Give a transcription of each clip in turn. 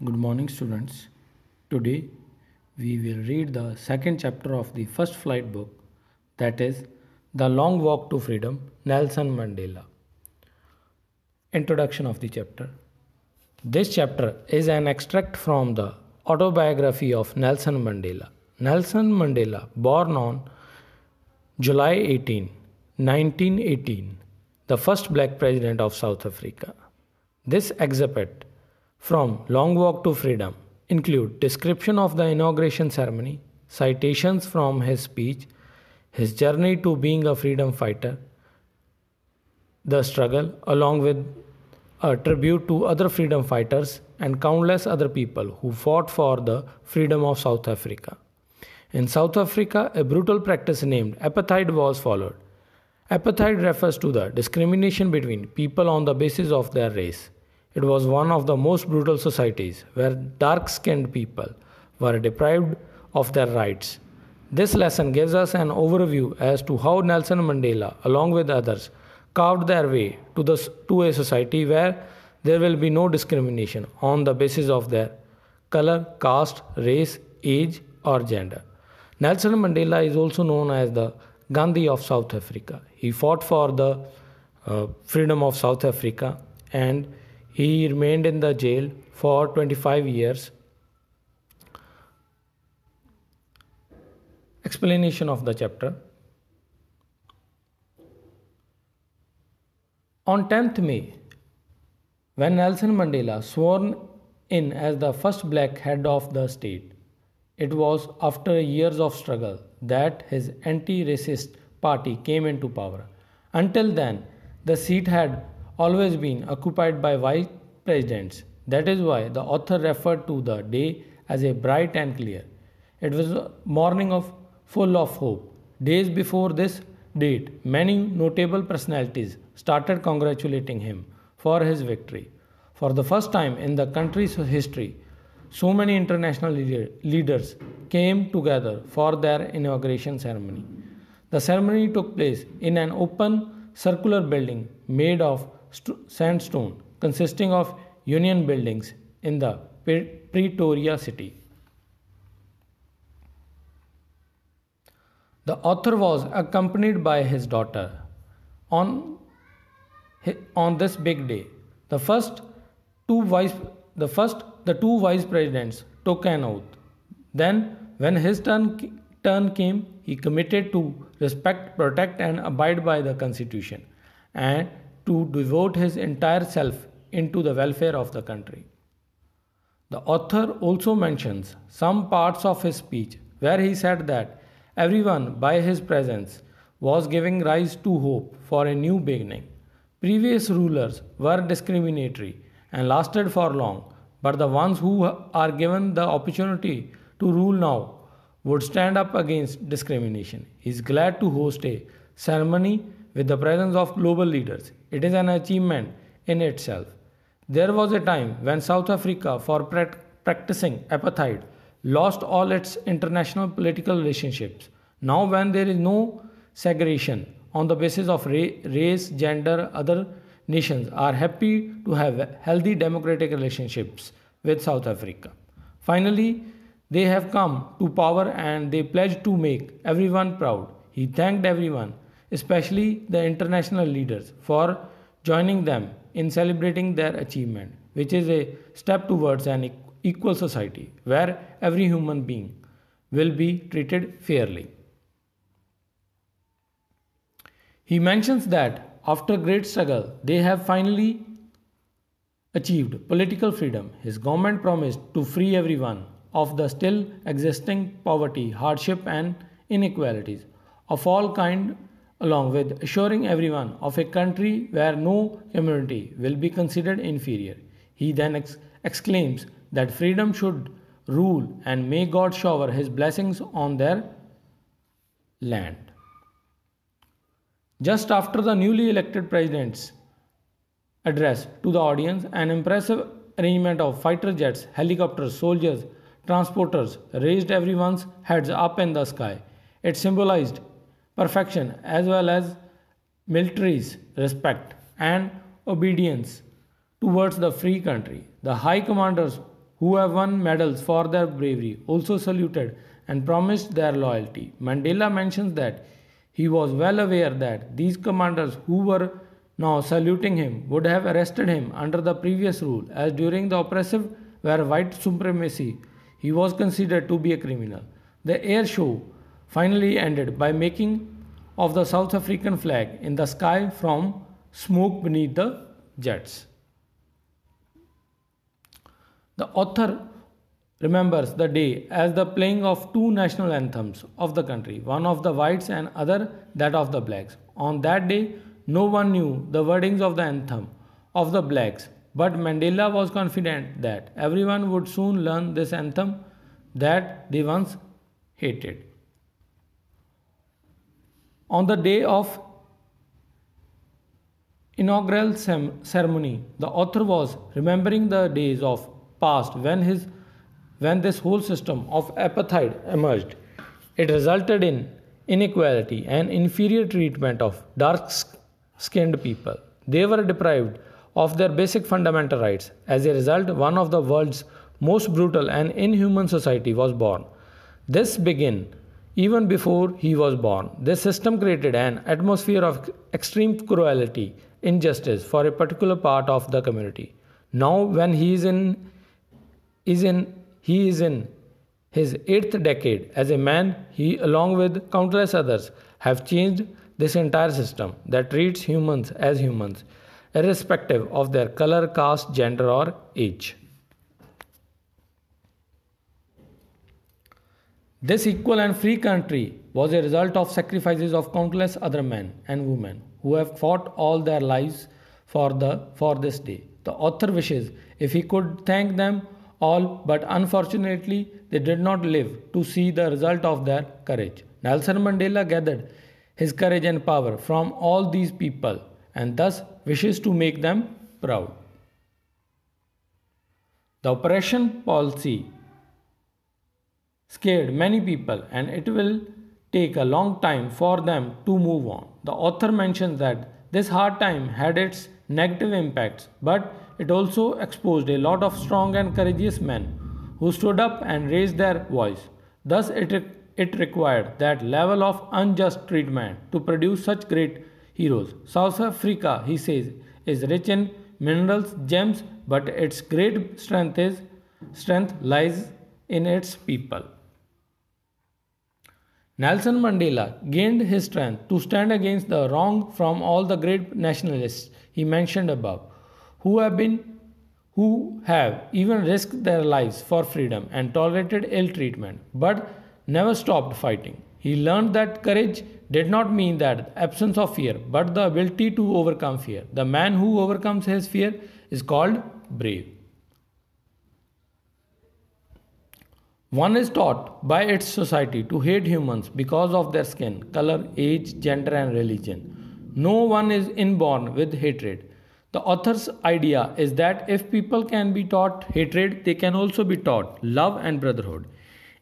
Good morning, students. Today we will read the second chapter of the first flight book, that is, The Long Walk to Freedom, Nelson Mandela. Introduction of the chapter. This chapter is an extract from the autobiography of Nelson Mandela. Nelson Mandela, born on July 18, 1918, the first black president of South Africa. This exhibit from Long Walk to Freedom include description of the inauguration ceremony, citations from his speech, his journey to being a freedom fighter, the struggle, along with a tribute to other freedom fighters and countless other people who fought for the freedom of South Africa. In South Africa, a brutal practice named apartheid was followed. Apartheid refers to the discrimination between people on the basis of their race. It was one of the most brutal societies where dark skinned people were deprived of their rights. This lesson gives us an overview as to how Nelson Mandela, along with others, carved their way to a society where there will be no discrimination on the basis of their color, caste, race, age, or gender. Nelson Mandela is also known as the Gandhi of South Africa. He fought for the freedom of South Africa and he remained in the jail for 25 years. Explanation of the chapter. On 10th May, when Nelson Mandela sworn in as the first black head of the state, it was after years of struggle that his anti-racist party came into power. Until then, the seat had always been occupied by white presidents. That is why the author referred to the day as a bright and clear. It was a morning full of hope. Days before this date, many notable personalities started congratulating him for his victory. For the first time in the country's history, so many international leaders came together for their inauguration ceremony. The ceremony took place in an open circular building made of sandstone consisting of union buildings in the Pretoria city. The author was accompanied by his daughter. On, on this big day, the two vice presidents took an oath. Then, when his turn came, he committed to respect, protect, and abide by the Constitution, and to devote his entire self into the welfare of the country. The author also mentions some parts of his speech where he said that everyone, by his presence, was giving rise to hope for a new beginning. Previous rulers were discriminatory and lasted for long, but the ones who are given the opportunity to rule now would stand up against discrimination. He is glad to host a ceremony with the presence of global leaders. It is an achievement in itself. There was a time when South Africa, for practicing apartheid, lost all its international political relationships. Now, when there is no segregation on the basis of race, gender, other nations are happy to have healthy democratic relationships with South Africa. Finally, they have come to power and they pledged to make everyone proud. He thanked everyone, especially the international leaders, for joining them in celebrating their achievement, which is a step towards an equal society where every human being will be treated fairly. He mentions that after great struggle, they have finally achieved political freedom. His government promised to free everyone of the still existing poverty, hardship, and inequalities of all kinds, along with assuring everyone of a country where no community will be considered inferior. He then exclaims that freedom should rule and may God shower his blessings on their land. Just after the newly elected president's address to the audience, an impressive arrangement of fighter jets, helicopters, soldiers, transporters raised everyone's heads up in the sky. It symbolized perfection as well as military's respect and obedience towards the free country. The high commanders who have won medals for their bravery, also saluted and promised their loyalty. Mandela mentions that he was well aware that these commanders who were now saluting him would have arrested him under the previous rule, as during the oppressive were white supremacy, he was considered to be a criminal. The air show finally ended by making of the South African flag in the sky from smoke beneath the jets. The author remembers the day as the playing of two national anthems of the country, one of the whites and other that of the blacks. On that day, no one knew the wordings of the anthem of the blacks, but Mandela was confident that everyone would soon learn this anthem that they once hated. On the day of inaugural ceremony, the author was remembering the days of past when this whole system of apartheid emerged. It resulted in inequality and inferior treatment of dark skinned people. They were deprived of their basic fundamental rights. As a result, one of the world's most brutal and inhuman society was born. This began even before he was born. This system created an atmosphere of extreme cruelty, injustice for a particular part of the community. Now, when he is in his eighth decade as a man, he, along with countless others, have changed this entire system that treats humans as humans, irrespective of their color, caste, gender, or age. This equal and free country was a result of sacrifices of countless other men and women who have fought all their lives for this day. The author wishes if he could thank them all, but unfortunately they did not live to see the result of their courage. Nelson Mandela gathered his courage and power from all these people and thus wishes to make them proud. The oppression policy scared many people and it will take a long time for them to move on. The author mentions that this hard time had its negative impacts, but it also exposed a lot of strong and courageous men who stood up and raised their voice. Thus, it required that level of unjust treatment to produce such great heroes. South Africa, he says, is rich in minerals, gems, but its great strength lies in its people. Nelson Mandela gained his strength to stand against the wrong from all the great nationalists he mentioned above, who have even risked their lives for freedom and tolerated ill treatment, but never stopped fighting. He learned that courage did not mean that absence of fear, but the ability to overcome fear. The man who overcomes his fear is called brave. One is taught by its society to hate humans because of their skin, color, age, gender, and religion. No one is inborn with hatred. The author's idea is that if people can be taught hatred, they can also be taught love and brotherhood.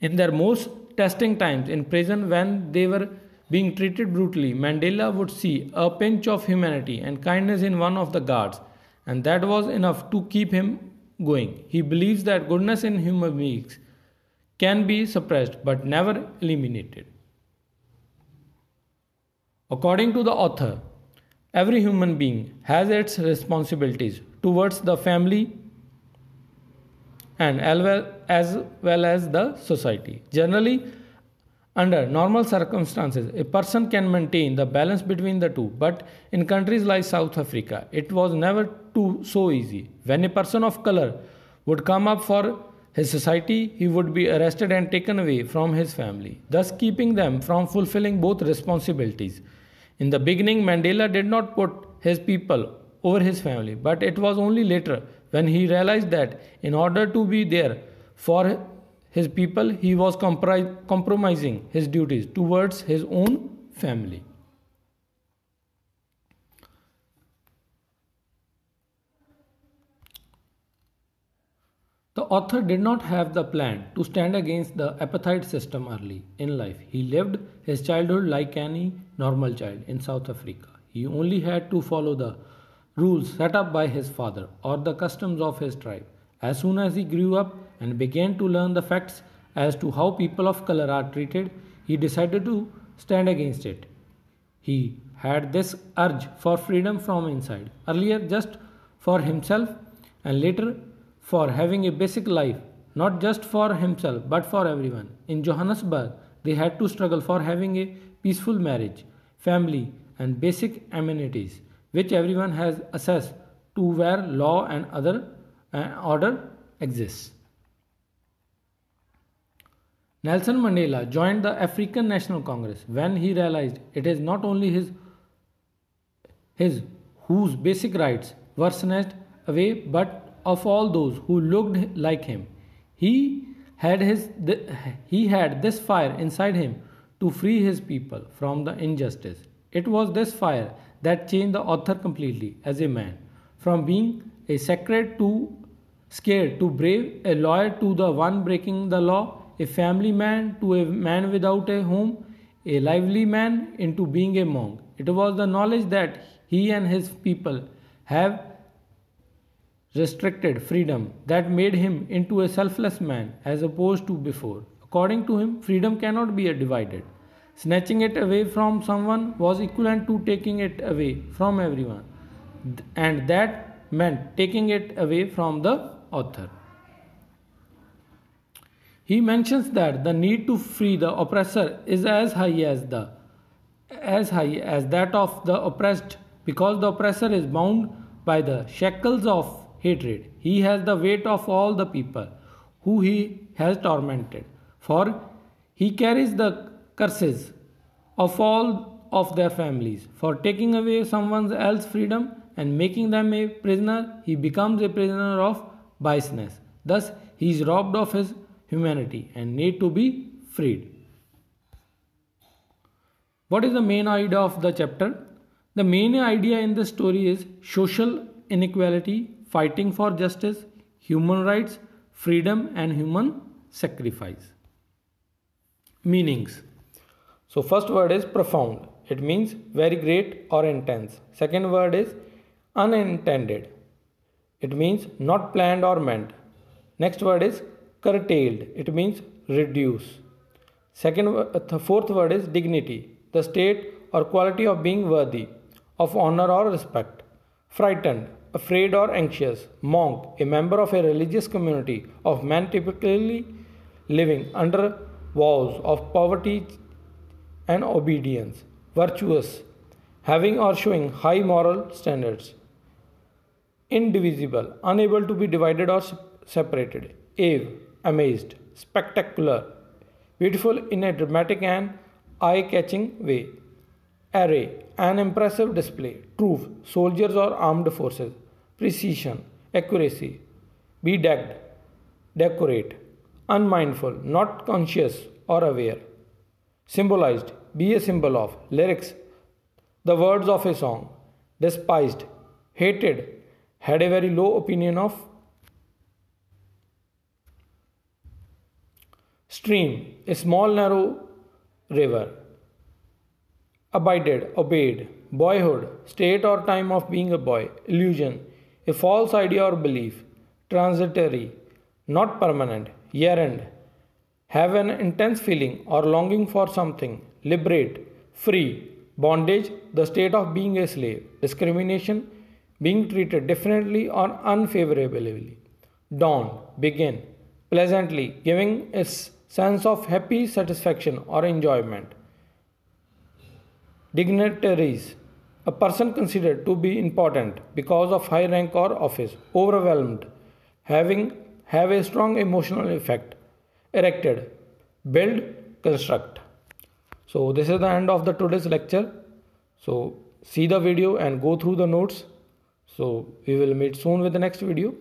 In their most testing times in prison, when they were being treated brutally, Mandela would see a pinch of humanity and kindness in one of the guards, and that was enough to keep him going. He believes that goodness in human beings can be suppressed but never eliminated. According to the author, every human being has its responsibilities towards the family and as well as the society. Generally, under normal circumstances, a person can maintain the balance between the two, but in countries like South Africa, it was never so easy. When a person of color would come up for his society, he would be arrested and taken away from his family, thus keeping them from fulfilling both responsibilities. In the beginning, Mandela did not put his people over his family, but it was only later when he realized that in order to be there for his people, he was compromising his duties towards his own family. The author did not have the plan to stand against the apartheid system early in life. He lived his childhood like any normal child in South Africa. He only had to follow the rules set up by his father or the customs of his tribe. As soon as he grew up, and began to learn the facts as to how people of color are treated, he decided to stand against it. He had this urge for freedom from inside, earlier just for himself and later for having a basic life, not just for himself but for everyone. In Johannesburg, they had to struggle for having a peaceful marriage, family, and basic amenities, which everyone has access to where law and other order exists. Nelson Mandela joined the African National Congress when he realized it is not only his whose basic rights were snatched away but of all those who looked like him. He had this fire inside him to free his people from the injustice. It was this fire that changed the author completely as a man, from being a sacred to scared to brave, a lawyer to the one breaking the law, a family man to a man without a home, a lively man into being a monk. It was the knowledge that he and his people have restricted freedom that made him into a selfless man as opposed to before. According to him, freedom cannot be divided. Snatching it away from someone was equivalent to taking it away from everyone, and that meant taking it away from the author. He mentions that the need to free the oppressor is as high as that of the oppressed, because the oppressor is bound by the shackles of hatred. He has the weight of all the people who he has tormented, for he carries the curses of all of their families. For taking away someone else's freedom and making them a prisoner, he becomes a prisoner of biasness. Thus, he is robbed of his humanity and need to be freed. What is the main idea of the chapter? The main idea in the story is social inequality, fighting for justice, human rights, freedom, and human sacrifice. Meanings. So, first word is profound. It means very great or intense. Second word is unintended. It means not planned or meant. Next word is curtailed. It means reduce. Fourth word is dignity, the state or quality of being worthy of honor or respect. Frightened, afraid or anxious. Monk, a member of a religious community of men typically living under vows of poverty and obedience. Virtuous, having or showing high moral standards. Indivisible, unable to be divided or separated. Ave, amazed. Spectacular, beautiful in a dramatic and eye-catching way. Array, an impressive display. Truth, soldiers or armed forces. Precision, accuracy. Bedecked, decorate. Unmindful, not conscious or aware. Symbolized, be a symbol of. Lyrics, the words of a song. Despised, hated, had a very low opinion of. Stream, a small narrow river. Abided, obeyed. Boyhood, state or time of being a boy. Illusion, a false idea or belief. Transitory, not permanent. Yearned, have an intense feeling or longing for something. Liberate, free. Bondage, the state of being a slave. Discrimination, being treated differently or unfavorably. Dawn, begin. Pleasantly, giving a sense of happy satisfaction or enjoyment. Dignitaries, a person considered to be important because of high rank or office. Overwhelmed, have a strong emotional effect. Erected, build, construct. So this is the end of the today's lecture. So see the video and go through the notes. So we will meet soon with the next video.